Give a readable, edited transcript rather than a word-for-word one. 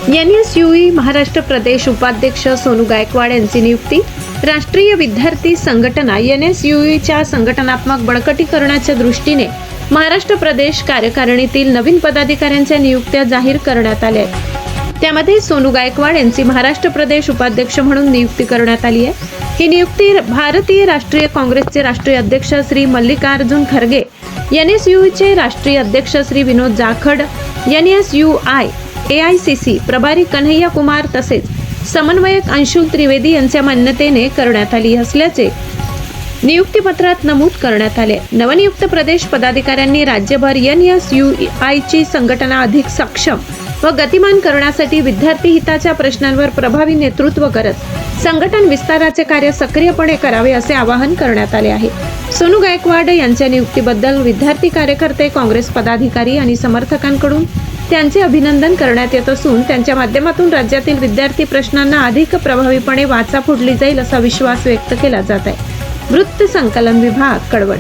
NSUE Maharashtra प्रदेश उपाध्यक्ष सोनू गायकवाड यांची नियुक्ती। राष्ट्रीय विद्यार्थी संघटना NSUEच्या संघटनात्मक बळकटीकरणाच्या दृष्टीने महाराष्ट्र प्रदेश कार्यकारिणीतील नवीन पदाधिकाऱ्यांच्या नियुक्त्या जाहीर करण्यात आल्या आहेत। त्यामध्ये सोनू गायकवाड यांची महाराष्ट्र प्रदेश उपाध्यक्ष म्हणून नियुक्ती करण्यात आली आहे। ही नियुक्ती भारतीय राष्ट्रीय काँग्रेसचे राष्ट्रीय अध्यक्ष श्री मल्लिकार्जुन खरगे, NSUEचे राष्ट्रीय अध्यक्ष श्री विनोद जाखड, NSUI AICC प्रभारी कन्हैया कुमार तसेच समन्वयक अंशुल त्रिवेदी यांच्या मान्यतेने करण्यात आली असल्याचे नियुक्तीपत्रात नमूद करण्यात आले। नवनियुक्त प्रदेश पदाधिकाऱ्यांनी राज्यभर NSUIची संघटना अधिक सक्षम व गतिमान करण्यासाठी विद्यार्थी हिताच्या प्रश्नांवर प्रभावी नेतृत्व करत संघटन विस्ताराचे कार्य सक्रियपणे करावे असे आवाहन करण्यात आले आहे। सोनू गायकवाड यांच्या नियुक्तीबद्दल विद्यार्थी कार्यकर्ते, काँग्रेस पदाधिकारी आणि समर्थकांकडून त्यांचे अभिनंदन करण्यात येत असून त्यांच्या माध्यमातून राज्यातील विद्यार्थी प्रश्नांना अधिक प्रभावीपणे वाचा फोडली जाईल असा विश्वास व्यक्त केला जात आहे। वृत्त संकलन विभाग, कळवण।